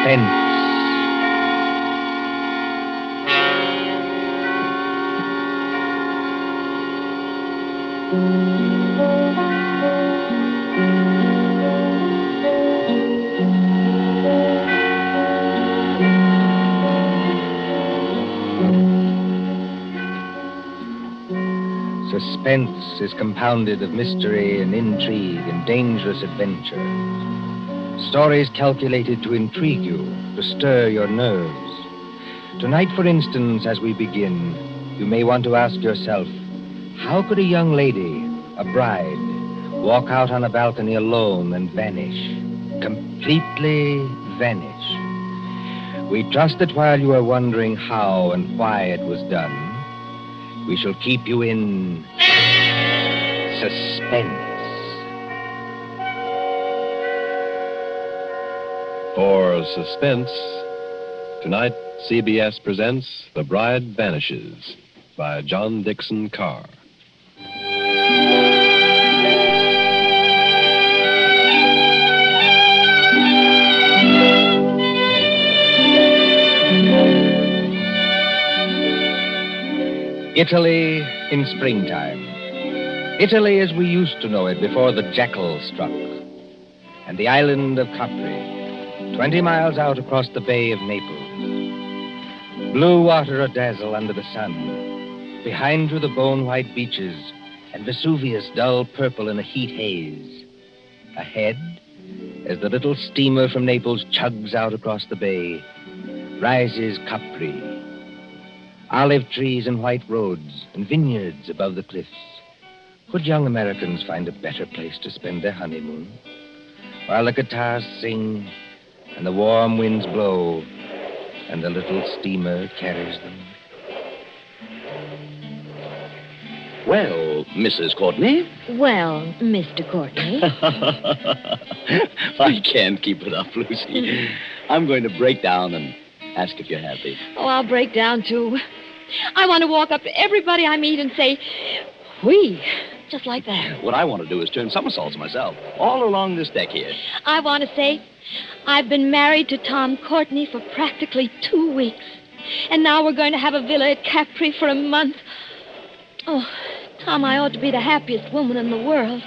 Suspense. Suspense is compounded of mystery and intrigue and dangerous adventure. Stories calculated to intrigue you, to stir your nerves. Tonight, for instance, as we begin, you may want to ask yourself, how could a young lady, a bride, walk out on a balcony alone and vanish? Completely vanish. We trust that while you are wondering how and why it was done, we shall keep you in suspense. For Suspense, tonight CBS presents The Bride Vanishes by John Dixon Carr. Italy in springtime. Italy as we used to know it before the jackal struck. And the island of Capri, 20 miles out across the Bay of Naples. Blue water a-dazzle under the sun. Behind you the bone-white beaches, and Vesuvius dull purple in a heat haze. Ahead, as the little steamer from Naples chugs out across the bay, rises Capri. Olive trees and white roads and vineyards above the cliffs. Could young Americans find a better place to spend their honeymoon? While the guitars sing and the warm winds blow and the little steamer carries them. Well, Mrs. Courtney. Well, Mr. Courtney. I can't keep it up, Lucy. I'm going to break down and ask if you're happy. Oh, I'll break down, too. I want to walk up to everybody I meet and say, "Whee," just like that. What I want to do is turn somersaults myself, all along this deck here. I want to say, I've been married to Tom Courtney for practically 2 weeks. And now we're going to have a villa at Capri for a month. Oh, Tom, I ought to be the happiest woman in the world.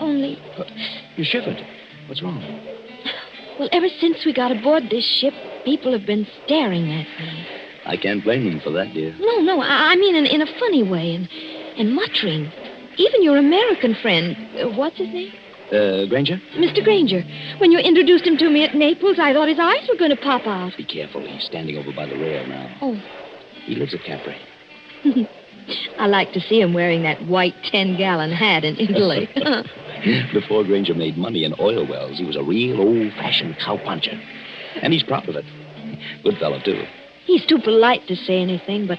Only... You shivered. What's wrong? Well, ever since we got aboard this ship, people have been staring at me. I can't blame them for that, dear. No, I mean in a funny way, and muttering. Even your American friend, what's his name? Granger? Mr. Granger. When you introduced him to me at Naples, I thought his eyes were going to pop out. Be careful. He's standing over by the rail now. Oh. He lives at Capri. I like to see him wearing that white 10-gallon hat in Italy. Before Granger made money in oil wells, he was a real old-fashioned cowpuncher. And he's proud of it. Good fellow, too. He's too polite to say anything, but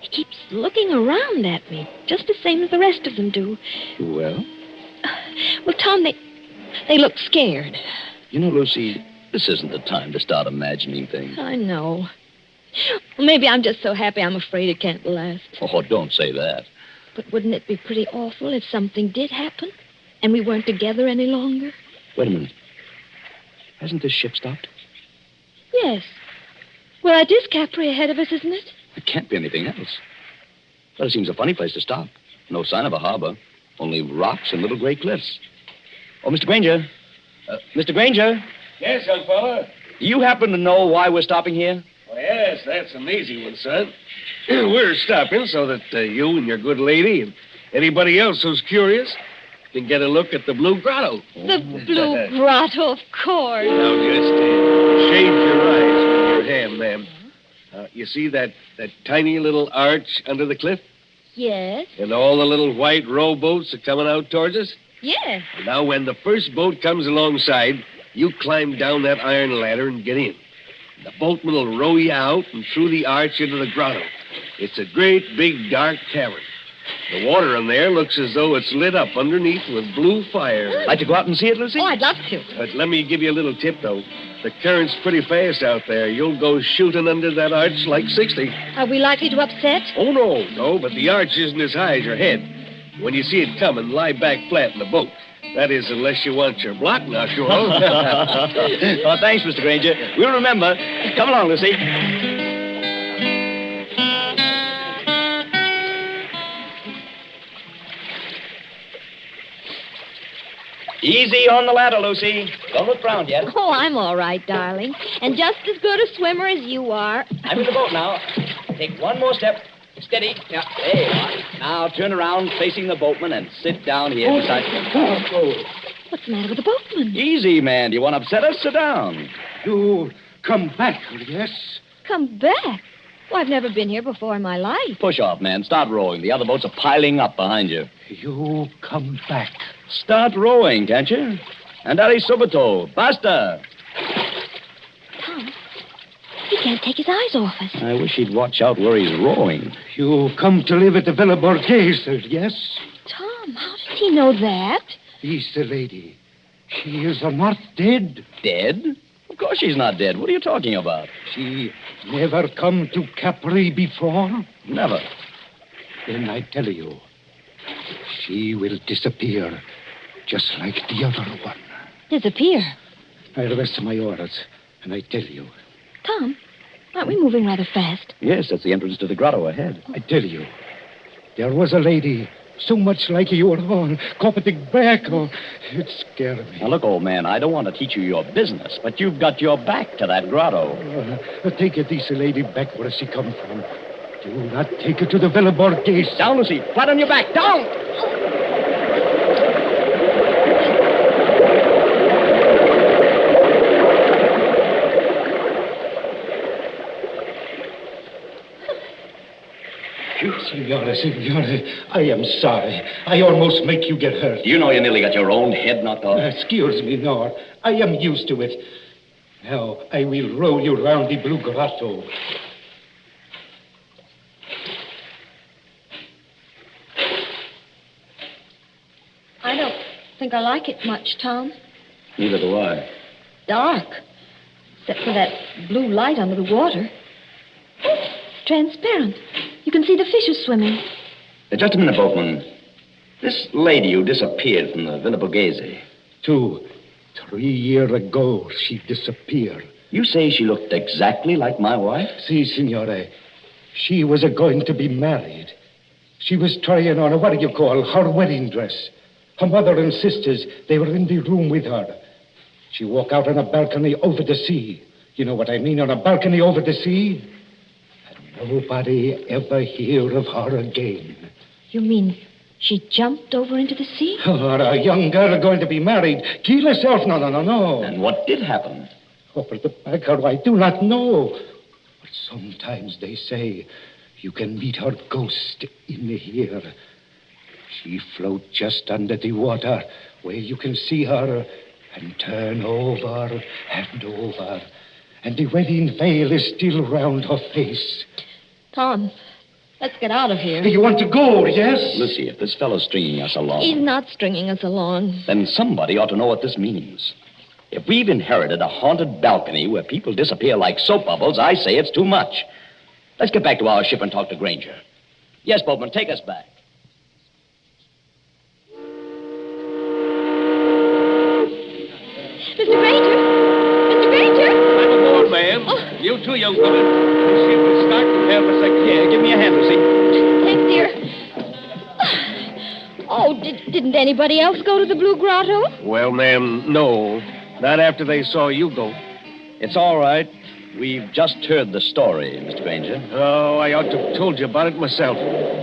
he keeps looking around at me, just the same as the rest of them do. Well? Well, Tom, they look scared. You know, Lucy, this isn't the time to start imagining things. I know. Well, maybe I'm just so happy I'm afraid it can't last. Oh, don't say that. But wouldn't it be pretty awful if something did happen and we weren't together any longer? Wait a minute. Hasn't this ship stopped? Yes. Well, it is Capri ahead of us, isn't it? It can't be anything else. But it seems a funny place to stop. No sign of a harbor. Only rocks and little gray cliffs. Oh, Mr. Granger. Mr. Granger. Yes, young fella. Do you happen to know why we're stopping here? Well, yes, that's an easy one, son. We're stopping so that you and your good lady and anybody else who's curious can get a look at the Blue Grotto. The Blue Grotto, of course. Now, just shade your eyes with your hand, ma'am. You see that tiny little arch under the cliff? Yes. And all the little white rowboats are coming out towards us? Yes. Now, when the first boat comes alongside, you climb down that iron ladder and get in. The boatman will row you out and through the arch into the grotto. It's a great, big, dark cavern. The water in there looks as though it's lit up underneath with blue fire. Like to go out and see it, Lucy? Oh, I'd love to. But let me give you a little tip, though. The current's pretty fast out there. You'll go shooting under that arch like 60. Are we likely to upset? Oh, no, but the arch isn't as high as your head. When you see it coming, lie back flat in the boat. That is, unless you want your block knocked off. Oh, thanks, Mr. Granger. We'll remember. Come along, Lucy. Easy on the ladder, Lucy. Don't look round yet. Oh, I'm all right, darling. And just as good a swimmer as you are. I'm in the boat now. Take one more step. Steady. Yeah, there you are. Now turn around facing the boatman and sit down here beside me. What's the matter with the boatman? Easy, man. Do you want to upset us? Sit down. You come back, yes? Come back? Well, I've never been here before in my life. Push off, man. Start rowing. The other boats are piling up behind you. You come back. Start rowing, can't you? Andare subito. Basta. Tom, he can't take his eyes off us. I wish he'd watch out where he's rowing. You come to live at the Villa Borghese, yes? Tom, how does he know that? He's the lady. She is not dead. Dead? Of course she's not dead. What are you talking about? She never come to Capri before? Never. Then I tell you, she will disappear, just like the other one. Disappear? I rest my orders, and I tell you. Tom, aren't we moving rather fast? Yes, that's the entrance to the grotto ahead. I tell you, there was a lady so much like your own, copatic back. Oh, it scared me. Now, look, old man, I don't want to teach you your business, but you've got your back to that grotto. Take this lady back where she come from. Do not take her to the Villa Borghese. Down, Lucy. Flat on your back. Down! Signore, I am sorry. I almost make you get hurt. You know you nearly got your own head knocked off. Excuse me, no. I am used to it. Now, I will roll you round the blue grotto. I don't think I like it much, Tom. Neither do I. Dark. Except for that blue light under the water. Oh, it's transparent. You can see the fishes swimming. Just a minute, boatman. This lady who disappeared from the Villa Borghese. 2, 3 years ago, she disappeared. You say she looked exactly like my wife? Si, signore. She was going to be married. She was trying on her wedding dress. Her mother and sisters, they were in the room with her. She walked out on a balcony over the sea. You know what I mean, on a balcony over the sea? And nobody ever hear of her again. You mean she jumped over into the sea? Oh, a young girl going to be married. Kill herself. No. And what did happen? Over the back, I do not know. But sometimes they say you can meet her ghost in here. She floats just under the water where you can see her and turn over and over. And the wedding veil is still round her face. Tom, let's get out of here. You want to go, yes? Lucy, if this fellow's stringing us along... He's not stringing us along. Then somebody ought to know what this means. If we've inherited a haunted balcony where people disappear like soap bubbles, I say it's too much. Let's get back to our ship and talk to Granger. Yes, boatman, take us back. Mr. Granger! Mr. Granger! I'm aboard, ma'am. Oh. You too, young woman. This ship will start in half a second. Yeah, give me a hand, Lucy. Thanks, dear. Oh, didn't anybody else go to the Blue Grotto? Well, ma'am, no. Not after they saw you go. It's all right. We've just heard the story, Mr. Granger. Oh, I ought to have told you about it myself.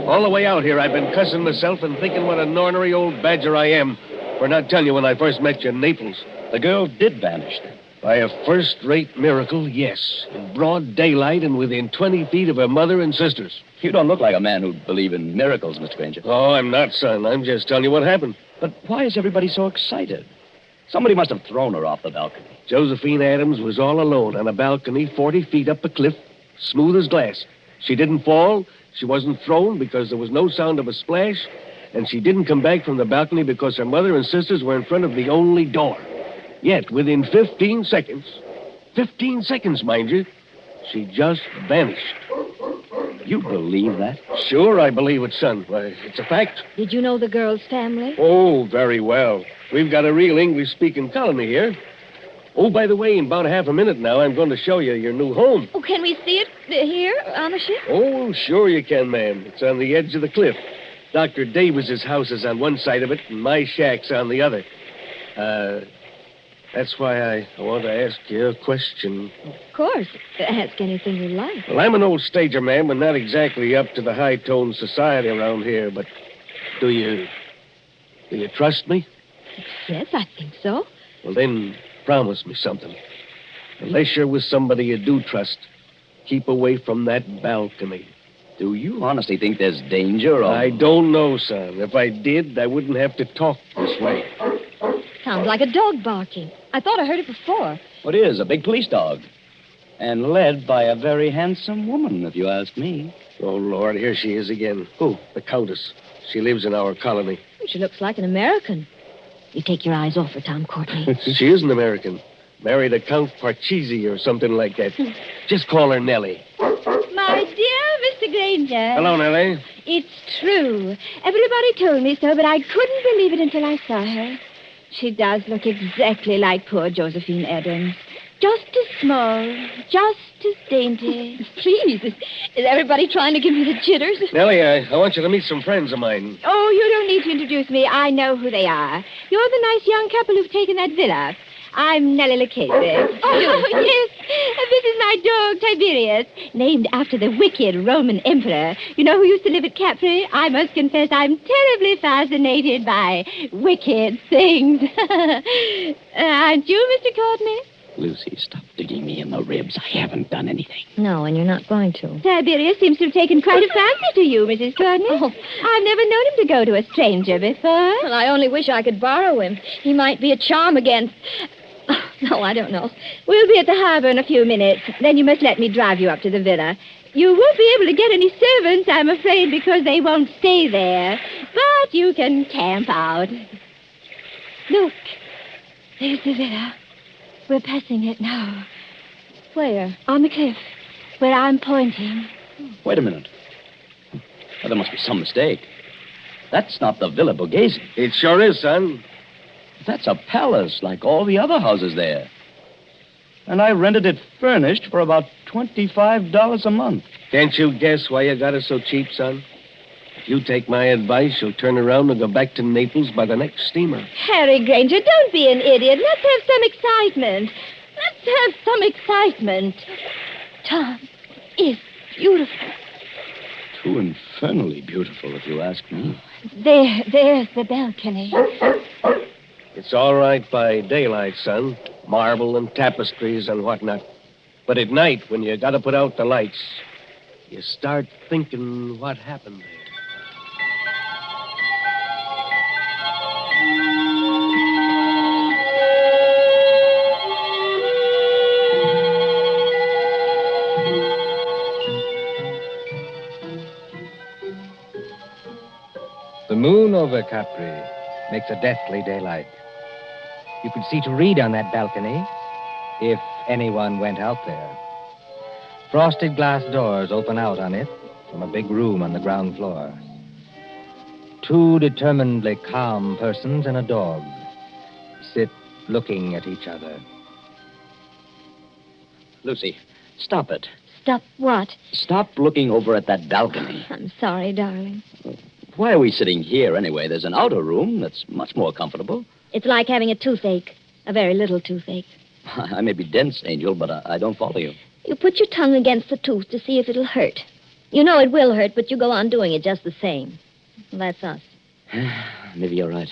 All the way out here, I've been cussing myself and thinking what an ornery old badger I am for not telling you when I first met you in Naples. The girl did vanish then. By a first-rate miracle, yes. In broad daylight and within 20 feet of her mother and sisters. You don't look like a man who'd believe in miracles, Mr. Granger. Oh, I'm not, son. I'm just telling you what happened. But why is everybody so excited? Somebody must have thrown her off the balcony. Josephine Adams was all alone on a balcony 40 feet up a cliff, smooth as glass. She didn't fall. She wasn't thrown because there was no sound of a splash. And she didn't come back from the balcony because her mother and sisters were in front of the only door. Yet, within 15 seconds, 15 seconds, mind you, she just vanished. You believe that? Sure, I believe it, son. Why, it's a fact. Did you know the girl's family? Oh, very well. We've got a real English-speaking colony here. Oh, by the way, in about half a minute now, I'm going to show you your new home. Oh, can we see it here on the ship? Oh, sure you can, ma'am. It's on the edge of the cliff. Dr. Davis's house is on one side of it, and my shack's on the other. That's why I want to ask you a question. Of course. Ask anything you like. Well, I'm an old stager, ma'am, and not exactly up to the high-toned society around here, but do you trust me? Yes, I think so. Well, then, promise me something. Unless you're with somebody you do trust, keep away from that balcony. Do you honestly think there's danger? Or... I don't know, son. If I did, I wouldn't have to talk this way. Sounds like a dog barking. I thought I heard it before. What is? A big police dog. And led by a very handsome woman, if you ask me. Oh, Lord, here she is again. Who? The Countess. She lives in our colony. She looks like an American. You take your eyes off her, Tom Courtney. She is an American. Married a Count Parcheesi or something like that. Just call her Nellie. My dear Mr. Granger. Hello, Nellie. It's true. Everybody told me so, but I couldn't believe it until I saw her. She does look exactly like poor Josephine Adams. Just as small, just as dainty. Please, is everybody trying to give me the jitters? Nellie, I want you to meet some friends of mine. Oh, you don't need to introduce me. I know who they are. You're the nice young couple who've taken that villa. I'm Nellie Lucchese. Oh, yes. This is my dog, Tiberius, named after the wicked Roman emperor. You know who used to live at Capri? I must confess I'm terribly fascinated by wicked things. Aren't you, Mr. Courtney? Lucy, stop digging me in the ribs. I haven't done anything. No, and you're not going to. Tiberius seems to have taken quite a fancy to you, Mrs. Courtney. Oh. I've never known him to go to a stranger before. Well, I only wish I could borrow him. He might be a charm against... Oh, no, I don't know. We'll be at the harbor in a few minutes. Then you must let me drive you up to the villa. You won't be able to get any servants, I'm afraid, because they won't stay there. But you can camp out. Look, there's the villa. We're passing it now. Where? On the cliff, where I'm pointing. Wait a minute. Well, there must be some mistake. That's not the Villa Borghese. It sure is, son. That's a palace like all the other houses there. And I rented it furnished for about $25 a month. Can't you guess why you got it so cheap, son? If you take my advice, you'll turn around and go back to Naples by the next steamer. Harry Granger, don't be an idiot. Let's have some excitement. Let's have some excitement. Tom is beautiful. Too infernally beautiful, if you ask me. There's the balcony. It's all right by daylight, son. Marble and tapestries and whatnot. But at night, when you got to put out the lights, you start thinking what happened there. The moon over Capri makes a deathly daylight. You could see to read on that balcony if anyone went out there. Frosted glass doors open out on it from a big room on the ground floor. Two determinedly calm persons and a dog sit looking at each other. Lucy, stop it. Stop what? Stop looking over at that balcony. I'm sorry, darling. Why are we sitting here anyway? There's an outer room that's much more comfortable. It's like having a toothache. A very little toothache. I may be dense, Angel, but I don't follow you. You put your tongue against the tooth to see if it'll hurt. You know it will hurt, but you go on doing it just the same. Well, that's us. Maybe you're right.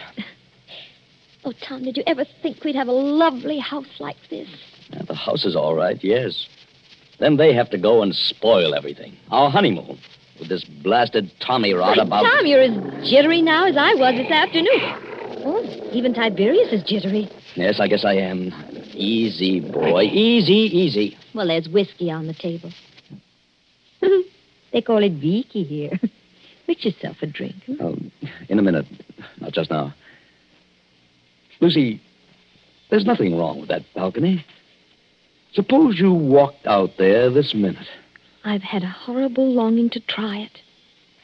Oh, Tom, did you ever think we'd have a lovely house like this? Yeah, the house is all right, yes. Then they have to go and spoil everything. Our honeymoon. With this blasted Tommy rod about... Tom, you're as jittery now as I was this afternoon. Oh, even Tiberius is jittery. Yes, I guess I am. Easy, boy. Easy. Well, there's whiskey on the table. They call it Vicky here. Mix yourself a drink. In a minute. Not just now. Lucy, there's nothing wrong with that balcony. Suppose you walked out there this minute. I've had a horrible longing to try it.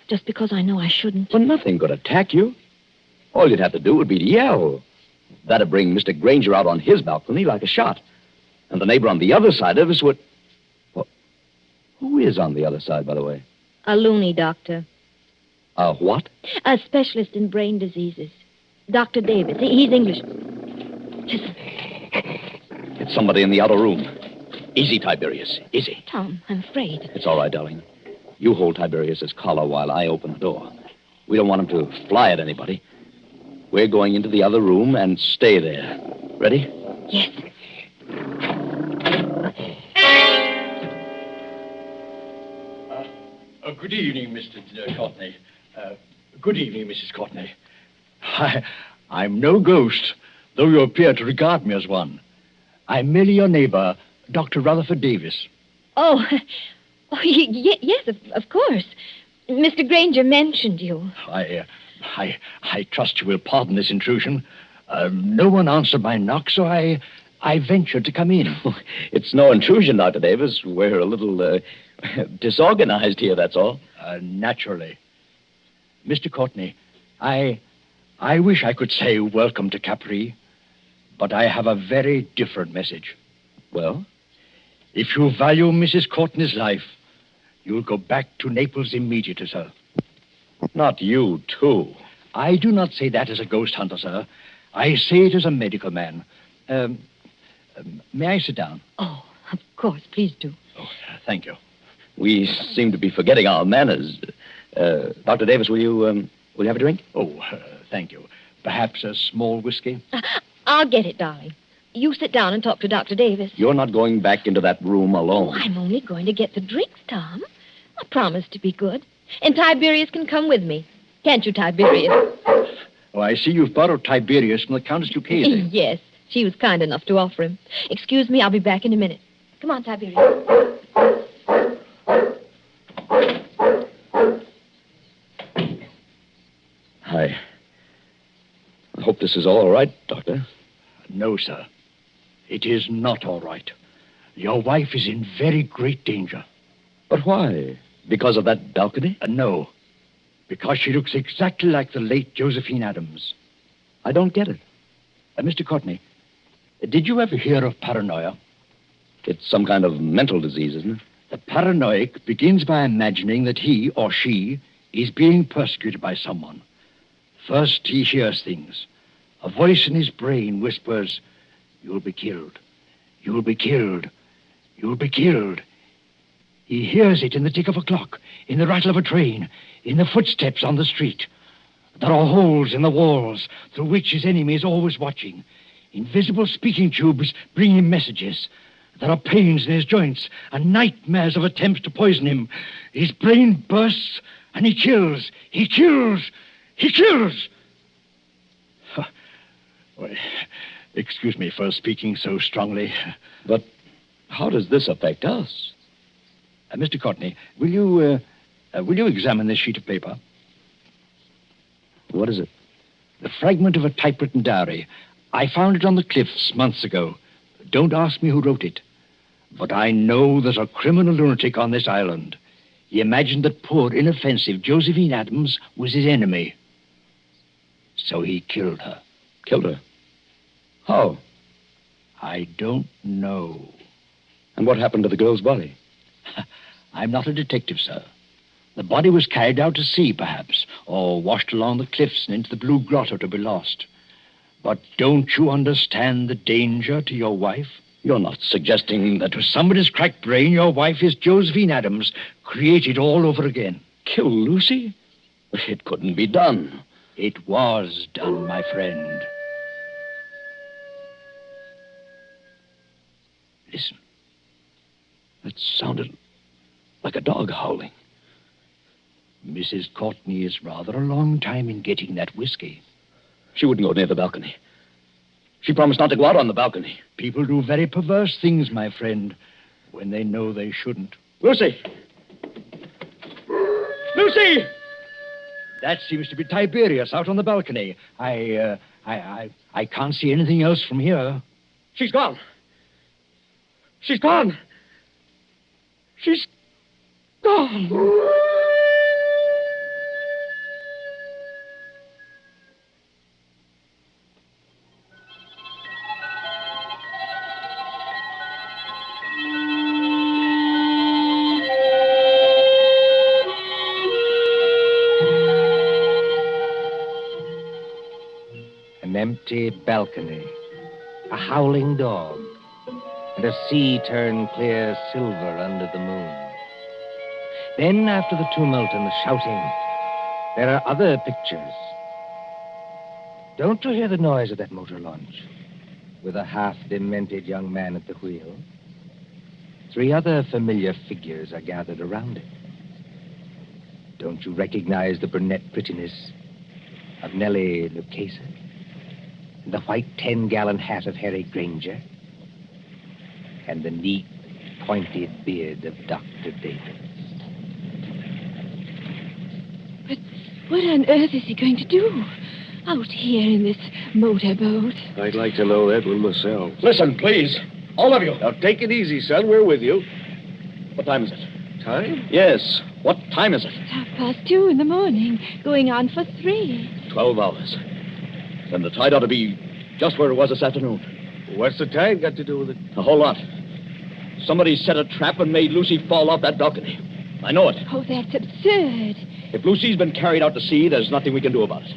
Just because I know I shouldn't. But nothing could attack you. All you'd have to do would be to yell. That'd bring Mr. Granger out on his balcony like a shot. And the neighbor on the other side of us would... Well, who is on the other side, by the way? A loony doctor. A what? A specialist in brain diseases. Dr. Davis. He's English. Listen. It's somebody in the outer room. Easy, Tiberius. Easy. Tom, I'm afraid. It's all right, darling. You hold Tiberius's collar while I open the door. We don't want him to fly at anybody. We're going into the other room and stay there. Ready? Yes. Good evening, Mr. Courtney. Good evening, Mrs. Courtney. I'm no ghost, though you appear to regard me as one. I'm merely your neighbor, Dr. Rutherford Davis. Oh, yes, of course. Mr. Granger mentioned you. I trust you will pardon this intrusion. No one answered my knock, so I ventured to come in. It's no intrusion, Dr. Davis. We're a little disorganized here, that's all. Naturally. Mr. Courtney, I wish I could say welcome to Capri, but I have a very different message. Well? If you value Mrs. Courtney's life, you'll go back to Naples immediately, sir. Not you, too. I do not say that as a ghost hunter, sir. I say it as a medical man. May I sit down? Oh, of course. Please do. Oh, thank you. We seem to be forgetting our manners. Dr. Davis, will you have a drink? Oh, thank you. Perhaps a small whiskey? I'll get it, darling. You sit down and talk to Dr. Davis. You're not going back into that room alone. I'm only going to get the drinks, Tom. I promise to be good. And Tiberius can come with me. Can't you, Tiberius? Oh, I see you've borrowed Tiberius from the Countess Lucchese. Yes, she was kind enough to offer him. Excuse me, I'll be back in a minute. Come on, Tiberius. I hope this is all right, Doctor. No, sir. It is not all right. Your wife is in very great danger. But why? Because of that balcony? No. Because she looks exactly like the late Josephine Adams. I don't get it. Mr. Courtney, did you ever hear of paranoia? It's some kind of mental disease, isn't it? The paranoic begins by imagining that he or she is being persecuted by someone. First, he hears things. A voice in his brain whispers, "You'll be killed. You'll be killed. You'll be killed." He hears it in the tick of a clock, in the rattle of a train, in the footsteps on the street. There are holes in the walls through which his enemy is always watching. Invisible speaking tubes bring him messages. There are pains in his joints and nightmares of attempts to poison him. His brain bursts and he kills. He kills. He kills. Well, excuse me for speaking so strongly. But how does this affect us? Mr. Courtney, will you examine this sheet of paper? What is it? The fragment of a typewritten diary. I found it on the cliffs months ago. Don't ask me who wrote it. But I know there's a criminal lunatic on this island. He imagined that poor, inoffensive Josephine Adams was his enemy. So he killed her. Killed her? How? I don't know. And what happened to the girl's body? I'm not a detective, sir. The body was carried out to sea, perhaps, or washed along the cliffs and into the Blue Grotto to be lost. But don't you understand the danger to your wife? You're not suggesting that with somebody's cracked brain, your wife is Josephine Adams, created all over again. Kill Lucy? It couldn't be done. It was done, my friend. Listen. That sounded like a dog howling. Mrs. Courtney is rather a long time in getting that whiskey. She wouldn't go near the balcony. She promised not to go out on the balcony. People do very perverse things, my friend, when they know they shouldn't. Lucy! Lucy! That seems to be Tiberius out on the balcony. I can't see anything else from here. She's gone. She's gone. She's gone. empty balcony, a howling dog, and a sea turned clear silver under the moon. Then, after the tumult and the shouting, there are other pictures. Don't you hear the noise of that motor launch, with a half-demented young man at the wheel? 3 other familiar figures are gathered around it. Don't you recognize the brunette prettiness of Nellie Lucchese? And the white 10-gallon hat of Harry Granger? And the neat, pointed beard of Dr. Davis? But what on earth is he going to do out here in this motorboat? I'd like to know that one myself. Listen, please. All of you. Now, take it easy, son. We're with you. What time is it? Time? Yes. What time is it? It's 2:30 in the morning, going on for 3. 12 hours. Then the tide ought to be just where it was this afternoon. What's the tide got to do with it? A whole lot. Somebody set a trap and made Lucy fall off that balcony. I know it. Oh, that's absurd. If Lucy's been carried out to sea, there's nothing we can do about it.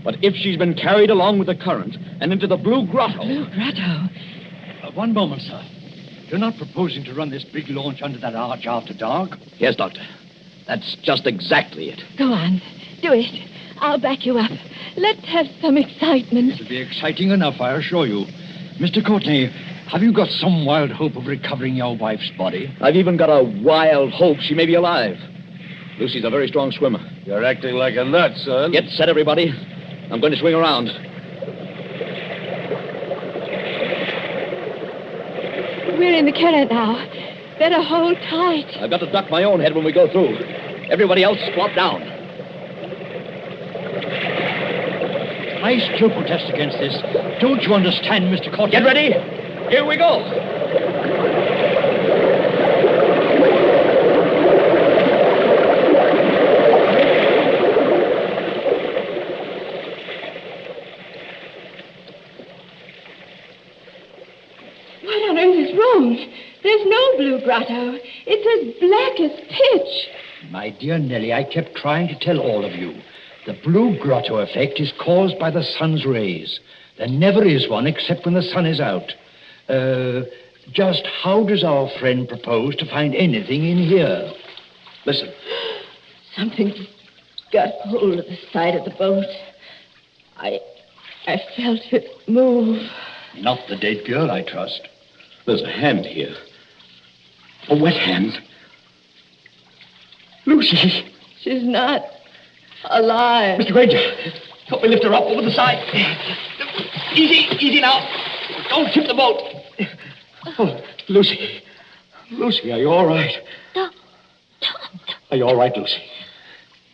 But if she's been carried along with the current and into the Blue Grotto... Blue Grotto? One moment, sir. You're not proposing to run this big launch under that arch after dark? Yes, Doctor. That's just exactly it. Go on. Do it. I'll back you up. Let's have some excitement. It'll be exciting enough, I assure you. Mr. Courtney, have you got some wild hope of recovering your wife's body? I've even got a wild hope she may be alive. Lucy's a very strong swimmer. You're acting like a nut, son. Get set, everybody. I'm going to swing around. We're in the current now. Better hold tight. I've got to duck my own head when we go through. Everybody else squat down. I still protest against this. Don't you understand, Mr. Courtney? Get ready. Here we go. What on earth is wrong? There's no Blue Grotto. It's as black as pitch. My dear Nellie, I kept trying to tell all of you. The Blue Grotto effect is caused by the sun's rays. There never is one except when the sun is out. Just how does our friend propose to find anything in here? Listen. Something's got hold of the side of the boat. I felt it move. Not the dead girl, I trust. There's a hand here. A wet hand. Lucy. She's not alive. Mr. Granger, help me lift her up over the side. Easy now. Don't tip the boat. Oh, Lucy. Lucy, are you all right? Tom. Are you all right, Lucy?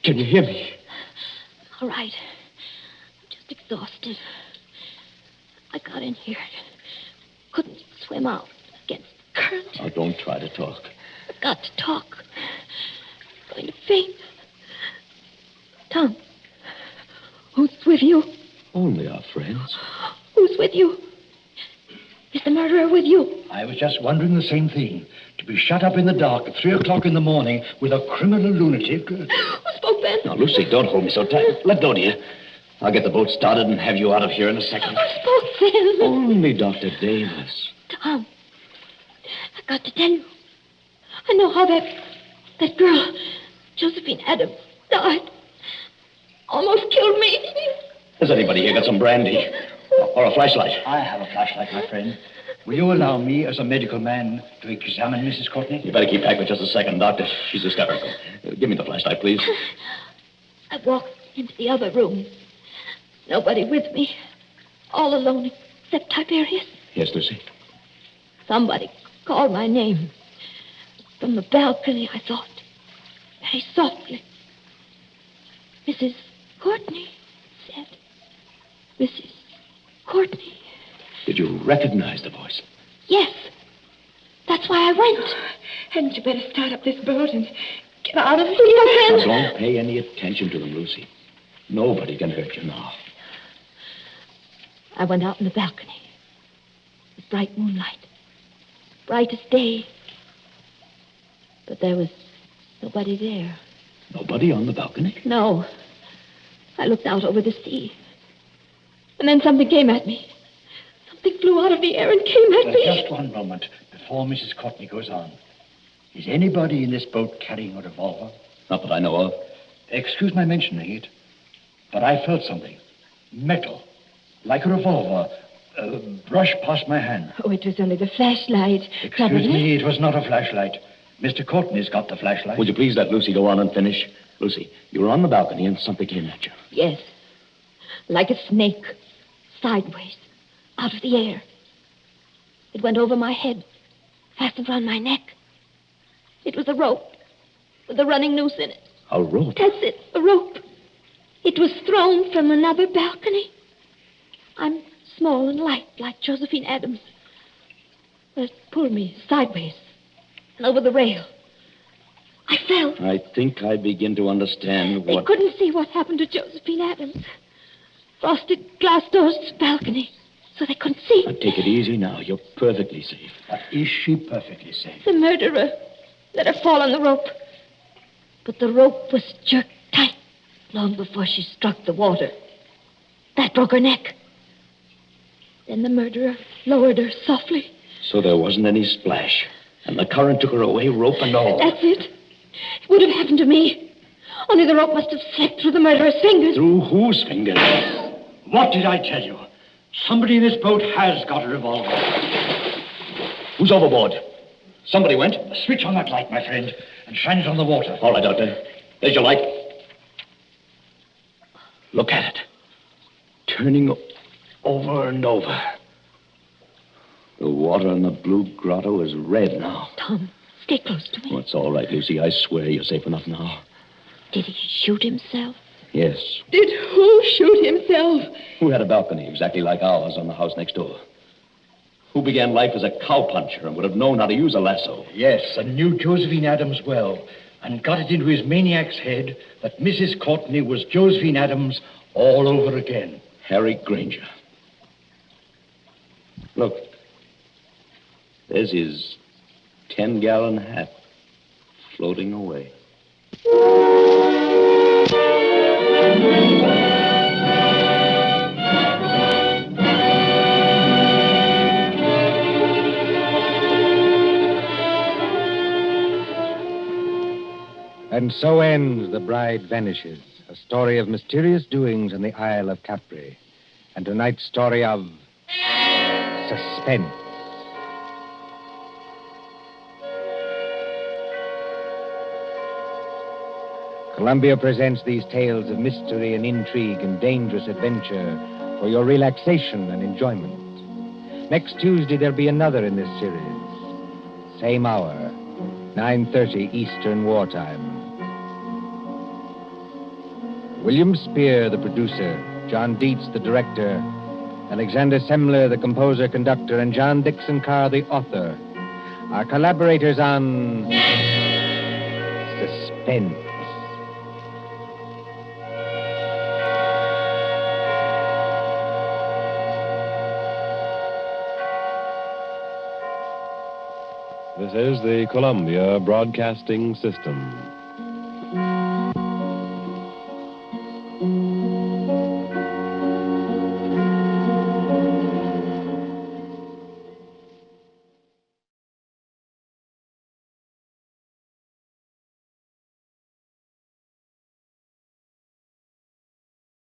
Can you hear me? All right. I'm just exhausted. I got in here. Couldn't swim out against the current. Oh, don't try to talk. I've got to talk. I'm going to faint. Tom, who's with you? Only our friends. Who's with you? Is the murderer with you? I was just wondering the same thing. To be shut up in the dark at 3 o'clock in the morning with a criminal lunatic. Who spoke then? Now, Lucy, don't hold me so tight. Let go, dear. I'll get the boat started and have you out of here in a second. Who spoke then? Only Dr. Davis. Tom, I've got to tell you. I know how that girl, Josephine Adams, died. Almost killed me. Has anybody here got some brandy? Or a flashlight? I have a flashlight, my friend. Will you allow me, as a medical man, to examine Mrs. Courtney? You better keep back for just a second, Doctor. She's hysterical. Give me the flashlight, please. I walked into the other room. Nobody with me. All alone except Tiberius. Yes, Lucy? Somebody called my name. From the balcony, I thought. Very softly. Mrs. Courtney said. Mrs. Courtney. Did you recognize the voice? Yes. That's why I went. Hadn't you better start up this boat and get out of here? Now, don't pay any attention to them, Lucy. Nobody can hurt you now. I went out on the balcony. It was bright moonlight. Bright as day. But there was nobody there. Nobody on the balcony? No. I looked out over the sea. And then something came at me. Something flew out of the air and came at me. Just one moment before Mrs. Courtney goes on. Is anybody in this boat carrying a revolver? Not that I know of. Excuse my mentioning it, but I felt something. Metal. Like a revolver. Brushed past my hand. Oh, it was only the flashlight. Excuse me, it was not a flashlight. Mr. Courtney's got the flashlight. Would you please let Lucy go on and finish? Lucy, you were on the balcony and something came at you. Yes. Like a snake. Sideways. Out of the air. It went over my head. Fastened around my neck. It was a rope. With a running noose in it. A rope? That's it. A rope. It was thrown from another balcony. I'm small and light, like Josephine Adams. But it pulled me sideways and over the rail. I fell. I think I begin to understand They what... couldn't see what happened to Josephine Adams. Frosted glass doors to the balcony, so they couldn't see. Now, take it easy now. You're perfectly safe. But is she perfectly safe? The murderer let her fall on the rope. But the rope was jerked tight long before she struck the water. That broke her neck. Then the murderer lowered her softly. So there wasn't any splash. And the current took her away, rope and all. That's it. It would have happened to me. Only the rope must have slipped through the murderer's fingers. Through whose fingers? What did I tell you? Somebody in this boat has got a revolver. Who's overboard? Somebody went? Switch on that light, my friend, and shine it on the water. All right, Doctor. There's your light. Look at it. Turning over and over. The water in the blue grotto is red now. Tom, stay close to me. Oh, it's all right, Lucy. I swear you're safe enough now. Did he shoot himself? Yes. Did who shoot himself? Who had a balcony exactly like ours on the house next door? Who began life as a cowpuncher and would have known how to use a lasso? Yes, and knew Josephine Adams well, and got it into his maniac's head that Mrs. Courtney was Josephine Adams all over again. Harry Granger. Look. There's his 10-gallon hat floating away. And so ends The Bride Vanishes, a story of mysterious doings in the Isle of Capri. And tonight's story of suspense. Columbia presents these tales of mystery and intrigue and dangerous adventure for your relaxation and enjoyment. Next Tuesday, there'll be another in this series. Same hour, 9:30 Eastern Wartime. William Spear, the producer, John Dietz, the director, Alexander Semler, the composer, conductor, and John Dixon Carr, the author, are collaborators on Suspense. This is the Columbia Broadcasting System.